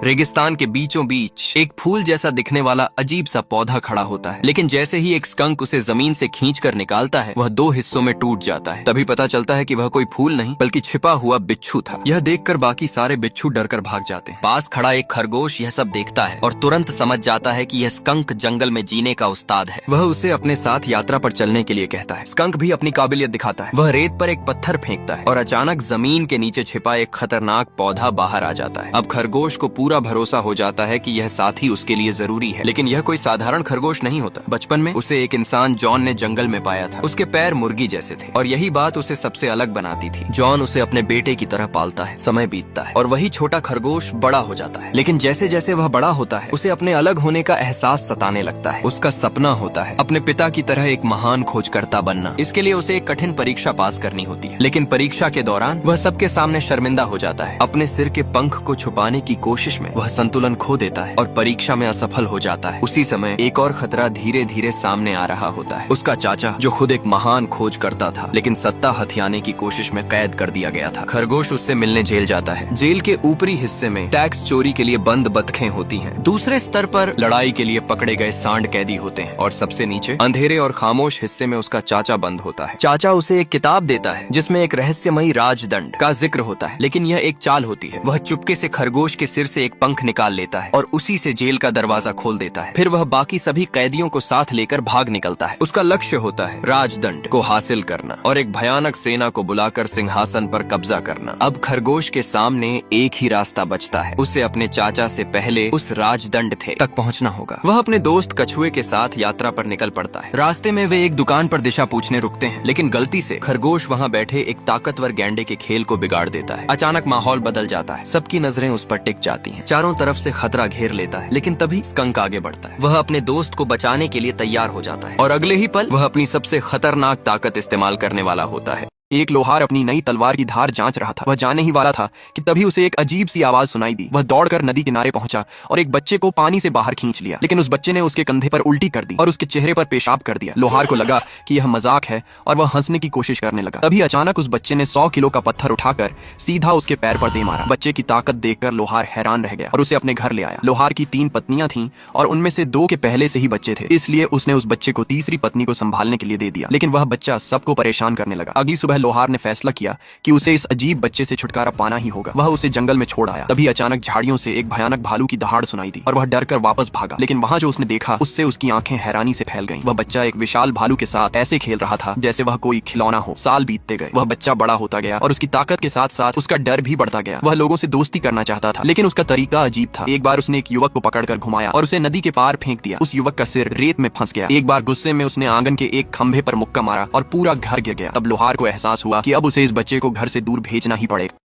रेगिस्तान के बीचों बीच एक फूल जैसा दिखने वाला अजीब सा पौधा खड़ा होता है, लेकिन जैसे ही एक स्कंक उसे जमीन से खींचकर निकालता है वह दो हिस्सों में टूट जाता है। तभी पता चलता है कि वह कोई फूल नहीं बल्कि छिपा हुआ बिच्छू था। यह देखकर बाकी सारे बिच्छू डरकर भाग जाते हैं। पास खड़ा एक खरगोश यह सब देखता है और तुरंत समझ जाता है कि यह स्कंक जंगल में जीने का उस्ताद है। वह उसे अपने साथ यात्रा पर चलने के लिए कहता है। स्कंक भी अपनी काबिलियत दिखाता है। वह रेत पर एक पत्थर फेंकता है और अचानक जमीन के नीचे छिपा एक खतरनाक पौधा बाहर आ जाता है। अब खरगोश को पूरा भरोसा हो जाता है कि यह साथी उसके लिए जरूरी है, लेकिन यह कोई साधारण खरगोश नहीं होता। बचपन में उसे एक इंसान जॉन ने जंगल में पाया था। उसके पैर मुर्गी जैसे थे और यही बात उसे सबसे अलग बनाती थी। जॉन उसे अपने बेटे की तरह पालता है। समय बीतता है और वही छोटा खरगोश बड़ा हो जाता है, लेकिन जैसे जैसे वह बड़ा होता है उसे अपने अलग होने का एहसास सताने लगता है। उसका सपना होता है अपने पिता की तरह एक महान खोजकर्ता बनना। इसके लिए उसे एक कठिन परीक्षा पास करनी होती है, लेकिन परीक्षा के दौरान वह सबके सामने शर्मिंदा हो जाता है। अपने सिर के पंख को छुपाने की कोशिश में वह संतुलन खो देता है और परीक्षा में असफल हो जाता है। उसी समय एक और खतरा धीरे धीरे सामने आ रहा होता है। उसका चाचा जो खुद एक महान खोज करता था, लेकिन सत्ता हथियाने की कोशिश में कैद कर दिया गया था। खरगोश उससे मिलने जेल जाता है। जेल के ऊपरी हिस्से में टैक्स चोरी के लिए बंद बतखें होती हैं। दूसरे स्तर पर लड़ाई के लिए पकड़े गए सांड कैदी होते हैं और सबसे नीचे अंधेरे और खामोश हिस्से में उसका चाचा बंद होता है। चाचा उसे एक किताब देता है जिसमें एक रहस्यमयी राजदंड का जिक्र होता है, लेकिन यह एक चाल होती है। वह चुपके से खरगोश के सिर से एक पंख निकाल लेता है और उसी से जेल का दरवाजा खोल देता है। फिर वह बाकी सभी कैदियों को साथ लेकर भाग निकलता है। उसका लक्ष्य होता है राजदंड को हासिल करना और एक भयानक सेना को बुलाकर सिंहासन पर कब्जा करना। अब खरगोश के सामने एक ही रास्ता बचता है। उसे अपने चाचा से पहले उस राजदंड तक पहुंचना होगा। वह अपने दोस्त कछुए के साथ यात्रा पर निकल पड़ता है। रास्ते में वे एक दुकान पर दिशा पूछने रुकते हैं, लेकिन गलती से खरगोश वहां बैठे एक ताकतवर गैंडे के खेल को बिगाड़ देता है। अचानक माहौल बदल जाता है। सबकी नजरें उस पर टिक जाती हैं। चारों तरफ से खतरा घेर लेता है, लेकिन तभी स्कंक आगे बढ़ता है। वह अपने दोस्त को बचाने के लिए तैयार हो जाता है और अगले ही पल वह अपनी सबसे खतरनाक ताकत इस्तेमाल करने वाला होता है। एक लोहार अपनी नई तलवार की धार जांच रहा था। वह जाने ही वाला था कि तभी उसे एक अजीब सी आवाज सुनाई दी। वह दौड़कर नदी किनारे पहुंचा और एक बच्चे को पानी से बाहर खींच लिया, लेकिन उस बच्चे ने उसके कंधे पर उल्टी कर दी और उसके चेहरे पर पेशाब कर दिया। लोहार को लगा कि यह मजाक है और वह हंसने की कोशिश करने लगा। तभी अचानक उस बच्चे ने 100 किलो का पत्थर उठाकर सीधा उसके पैर पर दे मारा। बच्चे की ताकत देखकर लोहार हैरान रह गया और उसे अपने घर ले आया। लोहार की 3 पत्नियां थीं और उनमें से 2 के पहले से ही बच्चे थे, इसलिए उसने उस बच्चे को तीसरी पत्नी को संभालने के लिए दे दिया, लेकिन वह बच्चा सबको परेशान करने लगा। अगली सुबह लोहार ने फैसला किया कि उसे इस अजीब बच्चे से छुटकारा पाना ही होगा। वह उसे जंगल में छोड़ आया। तभी अचानक झाड़ियों से एक भयानक भालू की दहाड़ सुनाई दी और वह डरकर वापस भागा, लेकिन वहां जो उसने देखा उससे उसकी आंखें हैरानी से फैल गईं। वह बच्चा एक विशाल भालू के साथ ऐसे खेल रहा था जैसे वह कोई खिलौना हो। साल बीतते गए। वह बच्चा बड़ा होता गया और उसकी ताकत के साथ साथ उसका डर भी बढ़ता गया। वह लोगों से दोस्ती करना चाहता था, लेकिन उसका तरीका अजीब था। एक बार उसने एक युवक को पकड़कर घुमाया और उसे नदी के पार फेंक दिया। उस युवक का सिर रेत में फंस गया। एक बार गुस्से में उसने आंगन के एक खंभे पर मुक्का मारा और पूरा घर गिर गया। तब लोहार को एहसास हुआ कि अब उसे इस बच्चे को घर से दूर भेजना ही पड़ेगा।